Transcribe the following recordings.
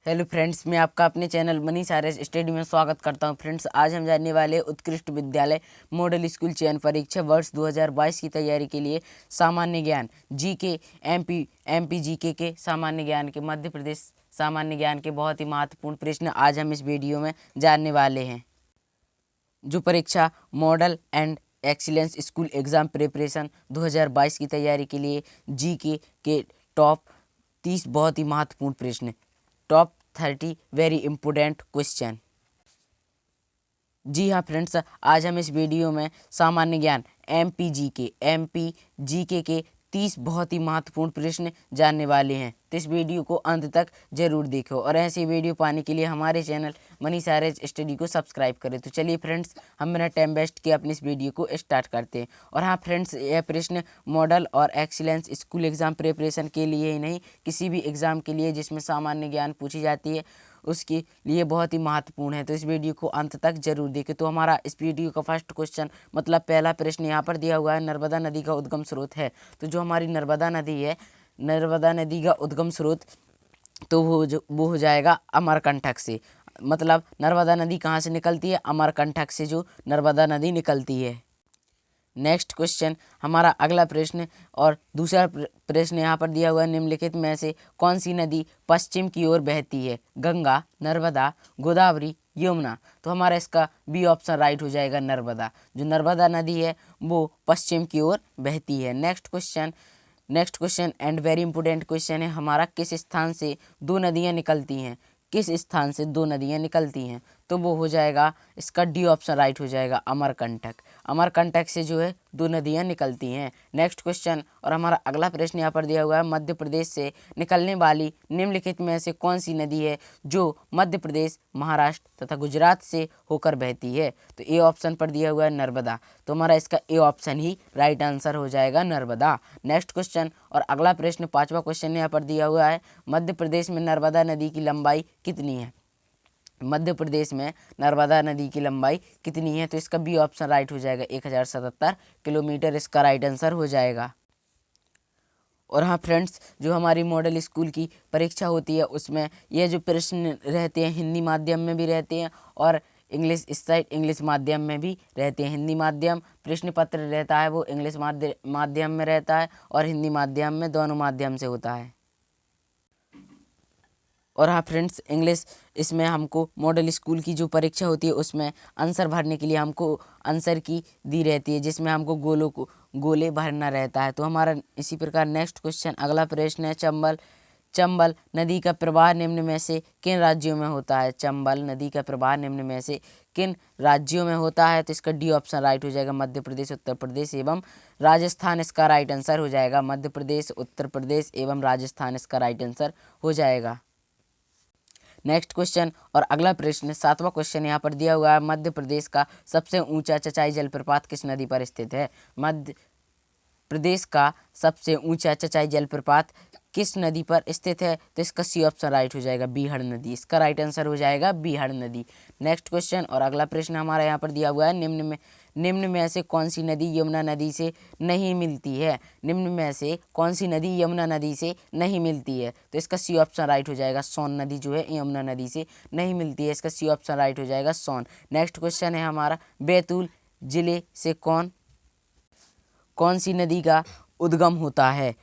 Hello friends, मैं आपका अपने चैनल मनीष आर्य स्टडी में स्वागत करता हूं। फ्रेंड्स, आज हम जानने वाले उत्कृष्ट विद्यालय मॉडल स्कूल चयन परीक्षा वर्ष 2022 की तैयारी के लिए सामान्य ज्ञान जीके एमपी जीके के सामान्य ज्ञान के मध्य प्रदेश सामान्य ज्ञान के बहुत ही महत्वपूर्ण प्रश्न आज हम इस वीडियो में जानने वाले हैं। जो परीक्षा model and excellence school exam preparation 2022 की तैयारी के लिए जीके के टॉप 30 बहुत ही महत्वपूर्ण प्रश्न, टॉप 30 वेरी इंपॉर्टेंट क्वेश्चन। जी हाँ फ्रेंड्स, आज हम इस वीडियो में सामान्य ज्ञान एमपी जीके के 30 बहुत ही महत्वपूर्ण प्रश्न जानने वाले हैं। तो इस वीडियो को अंत तक जरूर देखो और ऐसी वीडियो पाने के लिए हमारे चैनल मनीष आर्य स्टडी को सब्सक्राइब करें। तो चलिए फ्रेंड्स, हम बिना टाइम वेस्ट किए अपनी इस वीडियो को स्टार्ट करते हैं। और हाँ फ्रेंड्स, यह प्रश्न मॉडल और एक्सीलेंस स्कूल एग्ज़ाम प्रिपरेशन के लिए ही नहीं, किसी भी एग्ज़ाम के लिए जिसमें सामान्य ज्ञान पूछी जाती है उसके लिए बहुत ही महत्वपूर्ण है। तो इस वीडियो को अंत तक जरूर देखें। तो हमारा इस वीडियो का फर्स्ट क्वेश्चन मतलब पहला प्रश्न यहाँ पर दिया हुआ है, नर्मदा नदी का उद्गम स्रोत है। तो जो हमारी नर्मदा नदी है, नर्मदा नदी का उद्गम स्रोत तो वो हो जाएगा अमरकंटक से। मतलब नर्मदा नदी कहाँ से निकलती है? अमरकंटक से जो नर्मदा नदी निकलती है। नेक्स्ट क्वेश्चन हमारा अगला प्रश्न और दूसरा प्रश्न यहाँ पर दिया हुआ है, निम्नलिखित में से कौन सी नदी पश्चिम की ओर बहती है? गंगा, नर्मदा, गोदावरी, यमुना। तो हमारा इसका बी ऑप्शन राइट हो जाएगा, नर्मदा। जो नर्मदा नदी है वो पश्चिम की ओर बहती है। Next question and very important question है हमारा, किस स्थान से दो नदियाँ निकलती हैं? किस स्थान से दो नदियाँ निकलती हैं? तो वो हो जाएगा, इसका डी ऑप्शन राइट हो जाएगा, अमरकंटक। अमरकंटक से जो है दो नदियाँ निकलती हैं। नेक्स्ट क्वेश्चन और हमारा अगला प्रश्न यहाँ पर दिया हुआ है, मध्य प्रदेश से निकलने वाली निम्नलिखित में से कौन सी नदी है जो मध्य प्रदेश, महाराष्ट्र तथा गुजरात से होकर बहती है? तो ए ऑप्शन पर दिया हुआ है नर्मदा। तो हमारा इसका A option he right answer हो जाएगा, नर्मदा। नेक्स्ट क्वेश्चन और अगला प्रश्न, पांचवा क्वेश्चन यहाँ पर दिया हुआ है, मध्य प्रदेश में नर्मदा नदी की लंबाई कितनी है? मध्य प्रदेश में नर्मदा नदी की लंबाई कितनी है? तो इसका बी ऑप्शन राइट हो जाएगा, 1077 किलोमीटर इसका राइट आंसर हो जाएगा। और हाँ फ्रेंड्स, जो हमारी मॉडल स्कूल की परीक्षा होती है उसमें यह जो प्रश्न रहते हैं हिंदी माध्यम में भी रहते हैं और इंग्लिश, इस साइड इंग्लिश माध्यम में भी रहते हैं। हिंदी माध्यम प्रश्न पत्र रहता है वो इंग्लिश माध्यम में रहता है और हिंदी माध्यम में, दोनों माध्यम से होता है। और हाँ फ्रेंड्स, इंग्लिश इसमें हमको मॉडल स्कूल की जो परीक्षा होती है उसमें आंसर भरने के लिए हमको आंसर की दी रहती है, जिसमें हमको गोले भरना रहता है। तो हमारा इसी प्रकार नेक्स्ट क्वेश्चन अगला प्रश्न है, चंबल नदी का प्रवाह निम्न में से किन राज्यों में होता है? चंबल नदी का प्रवाह निम्न में से किन राज्यों में होता है? तो इसका डी ऑप्शन राइट हो जाएगा, मध्य प्रदेश, उत्तर प्रदेश एवं राजस्थान इसका राइट आंसर हो जाएगा। मध्य प्रदेश, उत्तर प्रदेश एवं राजस्थान इसका राइट आंसर हो जाएगा। नेक्स्ट क्वेश्चन और अगला प्रश्न, सातवां क्वेश्चन यहाँ पर दिया हुआ है, मध्य प्रदेश का सबसे ऊंचा चचाई जलप्रपात किस नदी पर स्थित है? मध्य प्रदेश का सबसे ऊंचा चचाई जलप्रपात किस नदी पर स्थित है? तो इसका सी ऑप्शन राइट हो जाएगा, बीहड़ नदी। इसका राइट आंसर हो जाएगा बीहड़ नदी। नेक्स्ट क्वेश्चन और अगला प्रश्न हमारा यहाँ पर दिया हुआ है, निम्न में से कौन सी नदी यमुना नदी से नहीं मिलती है? निम्न में से कौन सी नदी यमुना नदी से नहीं मिलती है? तो इसका सी ऑप्शन राइट हो जाएगा, सोन नदी जो है यमुना नदी से नहीं मिलती है। इसका सी ऑप्शन राइट हो जाएगा, सोन। नेक्स्ट क्वेश्चन है हमारा, बैतूल जिले से कौन सी नदी का उद्गम होता है?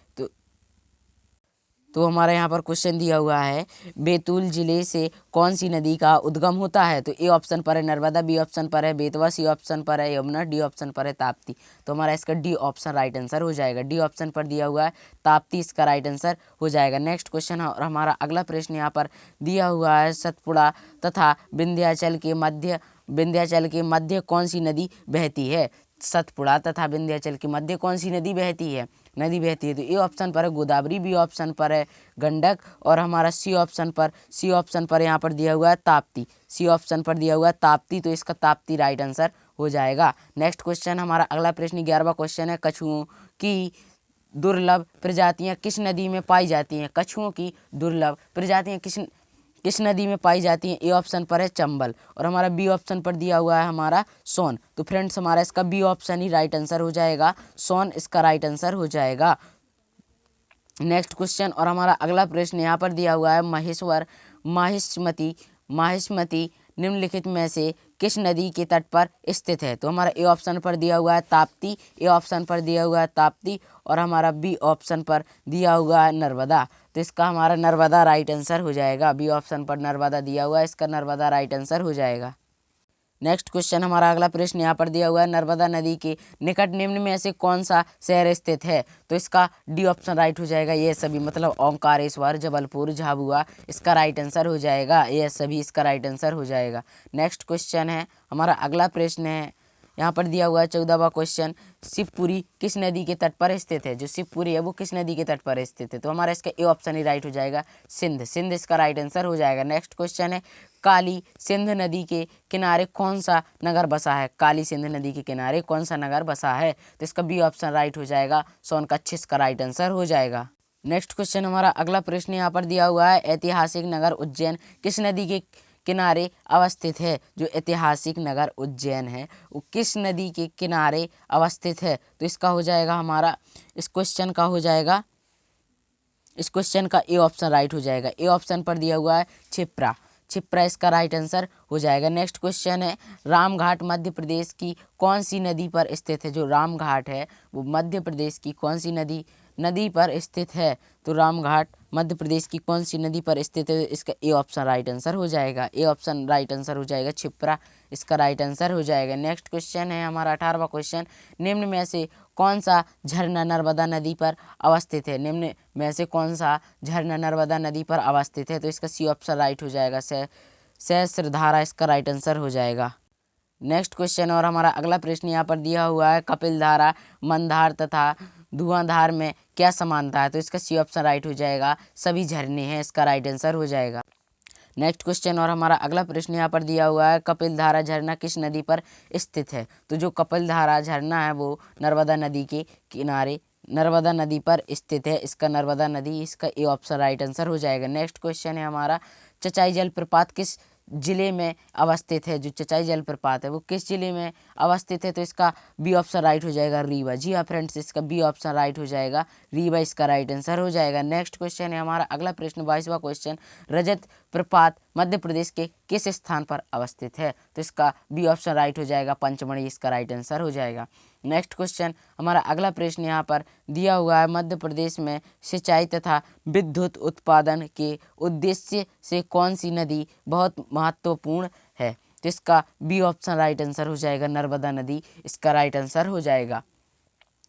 तो हमारे यहाँ पर क्वेश्चन दिया हुआ है, बैतूल जिले से कौन सी नदी का उद्गम होता है? तो ए ऑप्शन पर है नर्मदा, बी ऑप्शन पर है बेतवा, सी ऑप्शन पर है यमुना, डी ऑप्शन पर है ताप्ती। तो हमारा इसका डी ऑप्शन राइट आंसर हो जाएगा। डी ऑप्शन पर दिया हुआ है ताप्ती, इसका राइट आंसर हो जाएगा। नेक्स्ट क्वेश्चन और हमारा अगला प्रश्न यहाँ पर दिया हुआ है, सतपुड़ा तथा विंध्याचल के मध्य कौन सी नदी बहती है? सतपुड़ा तथा विंध्याचल के मध्य कौन सी नदी बहती है? तो ए ऑप्शन पर है गोदावरी, बी ऑप्शन पर है गंडक और हमारा सी ऑप्शन पर यहाँ पर दिया हुआ है ताप्ती। सी ऑप्शन पर दिया हुआ है ताप्ती, तो इसका ताप्ती राइट आंसर हो जाएगा। नेक्स्ट क्वेश्चन हमारा अगला प्रश्न 11वां क्वेश्चन है, कछुओं की दुर्लभ प्रजातियां किस नदी में पाई जाती हैं? कछुओं की दुर्लभ प्रजातियां किस नदी में पाई जाती हैं? ए ऑप्शन पर है चंबल और हमारा बी ऑप्शन पर दिया हुआ है हमारा सोन। तो फ्रेंड्स, हमारा इसका बी ऑप्शन ही राइट आंसर हो जाएगा, सोन इसका राइट आंसर हो जाएगा। नेक्स्ट क्वेश्चन और हमारा अगला प्रश्न यहाँ पर दिया हुआ है, माहिष्मती निम्नलिखित में से किस नदी के तट पर स्थित है। तो हमारा ए ऑप्शन पर दिया हुआ है ताप्ती, ए ऑप्शन पर दिया हुआ है ताप्ती और हमारा बी ऑप्शन पर दिया हुआ है नर्मदा। तो इसका हमारा नर्मदा राइट आंसर हो जाएगा। बी ऑप्शन पर नर्मदा दिया हुआ है, इसका नर्मदा राइट आंसर हो जाएगा। नेक्स्ट क्वेश्चन हमारा अगला प्रश्न यहाँ पर दिया हुआ है, नर्मदा नदी के निकट निम्न में से कौन सा शहर स्थित है। तो इसका डी ऑप्शन राइट हो जाएगा। ये सभी मतलब ओंकारेश्वर, जबलपुर, झाबुआ इसका राइट आंसर हो जाएगा। ये सभी इसका राइट आंसर हो जाएगा। नेक्स्ट क्वेश्चन है हमारा अगला प्रश्न है, यहाँ पर दिया हुआ है 14वां क्वेश्चन, शिवपुरी किस नदी के तट पर स्थित है। जो शिवपुरी है वो किस नदी के तट पर स्थित है। तो हमारा इसका ए ऑप्शन ही राइट हो जाएगा, सिंध इसका राइट आंसर हो जाएगा। नेक्स्ट क्वेश्चन है, काली सिंध नदी के किनारे कौन सा नगर बसा है। काली सिंध नदी के किनारे कौन सा नगर बसा है। तो इसका बी ऑप्शन राइट हो जाएगा, सोनकच्छ इसका राइट आंसर हो जाएगा। नेक्स्ट क्वेश्चन हमारा अगला प्रश्न यहाँ पर दिया हुआ है, ऐतिहासिक नगर उज्जैन किस नदी के किनारे अवस्थित है। जो ऐतिहासिक नगर उज्जैन है वो किस नदी के किनारे अवस्थित है। तो इसका हो जाएगा हमारा, इस क्वेश्चन का ए ऑप्शन राइट हो जाएगा। ए ऑप्शन पर दिया हुआ है छिप्रा इसका राइट आंसर हो जाएगा। नेक्स्ट क्वेश्चन है, रामघाट मध्य प्रदेश की कौन सी नदी पर स्थित है। जो रामघाट है वो मध्य प्रदेश की कौन सी नदी पर स्थित है। तो रामघाट मध्य प्रदेश की कौन सी नदी पर स्थित है। इसका ए ऑप्शन राइट आंसर हो जाएगा। ए ऑप्शन राइट आंसर हो जाएगा, छिप्रा इसका राइट आंसर हो जाएगा। नेक्स्ट क्वेश्चन है हमारा 18वां क्वेश्चन, निम्न में से कौन सा झरना नर्मदा नदी पर अवस्थित है। निम्न में से कौन सा झरना नर्मदा नदी पर अवस्थित है। तो इसका सी ऑप्शन राइट हो जाएगा, सहस्त्रधारा इसका राइट आंसर हो जाएगा। नेक्स्ट क्वेश्चन और हमारा अगला प्रश्न यहाँ पर दिया हुआ है, कपिलधारा, मंदार तथा धुआंधार में क्या समानता है। तो इसका सी ऑप्शन राइट हो जाएगा, सभी झरने हैं इसका राइट आंसर हो जाएगा। नेक्स्ट क्वेश्चन और हमारा अगला प्रश्न यहाँ पर दिया हुआ है, कपिलधारा झरना किस नदी पर स्थित है। तो जो कपिलधारा झरना है वो नर्मदा नदी के किनारे नर्मदा नदी पर स्थित है। इसका नर्मदा नदी इसका ए ऑप्शन राइट आंसर हो जाएगा। नेक्स्ट क्वेश्चन है हमारा, चचाई जलप्रपात किस जिले में अवस्थित है। जो चचाई जलप्रपात है वो किस जिले में अवस्थित है। तो इसका बी ऑप्शन राइट हो जाएगा, रीवा। जी हाँ फ्रेंड्स, इसका बी ऑप्शन राइट हो जाएगा, रीवा इसका राइट आंसर हो जाएगा। नेक्स्ट क्वेश्चन है हमारा अगला प्रश्न 22वां क्वेश्चन, रजत प्रपात मध्य प्रदेश के किस स्थान पर अवस्थित है। तो इसका बी ऑप्शन राइट हो जाएगा, पंचमढ़ी इसका राइट आंसर हो जाएगा। नेक्स्ट क्वेश्चन हमारा अगला प्रश्न यहाँ पर दिया हुआ है, मध्य प्रदेश में सिंचाई तथा विद्युत उत्पादन के उद्देश्य से कौन सी नदी बहुत महत्वपूर्ण है। तो इसका बी ऑप्शन राइट आंसर हो जाएगा, नर्मदा नदी इसका राइट आंसर हो जाएगा।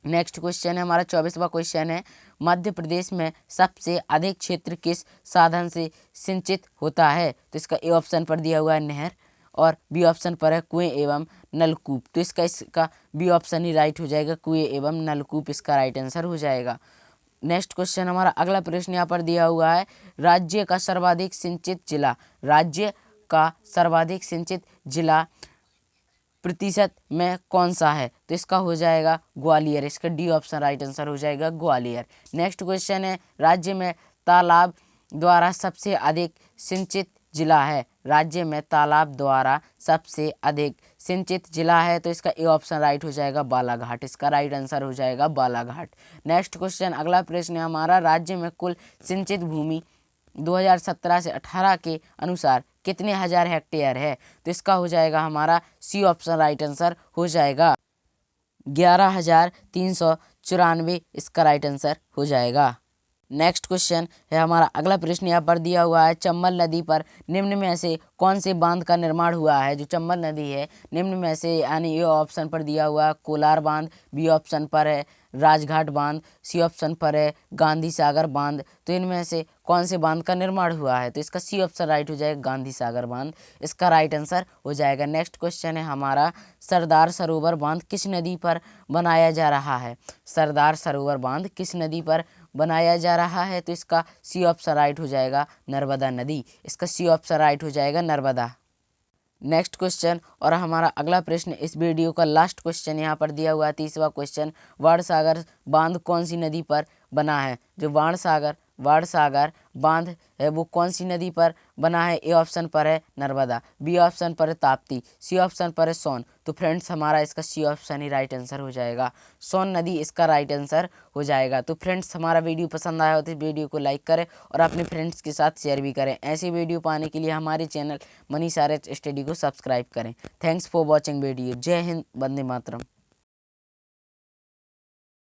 नेक्स्ट क्वेश्चन है हमारा 24वां क्वेश्चन है, मध्य प्रदेश में सबसे अधिक क्षेत्र किस साधन से सिंचित होता है। तो इसका ए ऑप्शन पर दिया हुआ है नहर और बी ऑप्शन पर है कुएं एवं नलकूप। तो इसका बी ऑप्शन ही राइट हो जाएगा, कुएं एवं नलकूप इसका राइट आंसर हो जाएगा। नेक्स्ट क्वेश्चन हमारा अगला प्रश्न यहाँ पर दिया हुआ है, राज्य का सर्वाधिक सिंचित जिला प्रतिशत में कौन सा है। तो इसका हो जाएगा ग्वालियर, इसका डी ऑप्शन राइट आंसर हो जाएगा, ग्वालियर। नेक्स्ट क्वेश्चन है, राज्य में तालाब द्वारा सबसे अधिक सिंचित जिला है। राज्य में तालाब द्वारा सबसे अधिक सिंचित जिला है। तो इसका ए ऑप्शन राइट हो जाएगा, बालाघाट इसका राइट आंसर हो जाएगा, बालाघाट। नेक्स्ट क्वेश्चन अगला प्रश्न है हमारा, राज्य में कुल सिंचित भूमि 2017 से 18 के अनुसार कितने हजार हेक्टेयर है। तो इसका हो जाएगा हमारा सी ऑप्शन राइट आंसर हो जाएगा, 11,394 इसका राइट आंसर हो जाएगा। नेक्स्ट क्वेश्चन है हमारा अगला प्रश्न यहाँ पर दिया हुआ है, चंबल नदी पर निम्न में से कौन से बांध का निर्माण हुआ है। जो चंबल नदी है निम्न में से यानी ए ऑप्शन पर दिया हुआ है कोलार बांध, बी ऑप्शन पर है राजघाट बांध, सी ऑप्शन पर है गांधी सागर बांध। तो इनमें से कौन से बांध का निर्माण हुआ है। तो इसका सी ऑप्शन राइट हो जाएगा, गांधी सागर बांध इसका राइट आंसर हो जाएगा। नेक्स्ट क्वेश्चन है हमारा, सरदार सरोवर बांध किस नदी पर बनाया जा रहा है। सरदार सरोवर बांध किस नदी पर बनाया जा रहा है। तो इसका सी ऑप्शन राइट हो जाएगा, नर्मदा नदी इसका सी ऑप्शन राइट हो जाएगा, नर्मदा। नेक्स्ट क्वेश्चन और हमारा अगला प्रश्न इस वीडियो का लास्ट क्वेश्चन यहाँ पर दिया हुआ है, 30वां क्वेश्चन, बाणसागर बांध कौन सी नदी पर बना है। जो बाणसागर बांध है वो कौन सी नदी पर बना है? ए ऑप्शन पर है नर्मदा, बी ऑप्शन पर है ताप्ती, सी ऑप्शन पर है सोन। तो फ्रेंड्स हमारा इसका सी ऑप्शन ही राइट आंसर हो जाएगा, सोन नदी इसका राइट आंसर हो जाएगा। तो फ्रेंड्स हमारा वीडियो पसंद आया हो तो इस वीडियो को लाइक करें और अपने फ्रेंड्स के साथ शेयर भी करें। ऐसी वीडियो पाने के लिए हमारे channel Manish R H study को सब्सक्राइब करें। Thanks for watching video. जय हिंद, वंदे मातरम।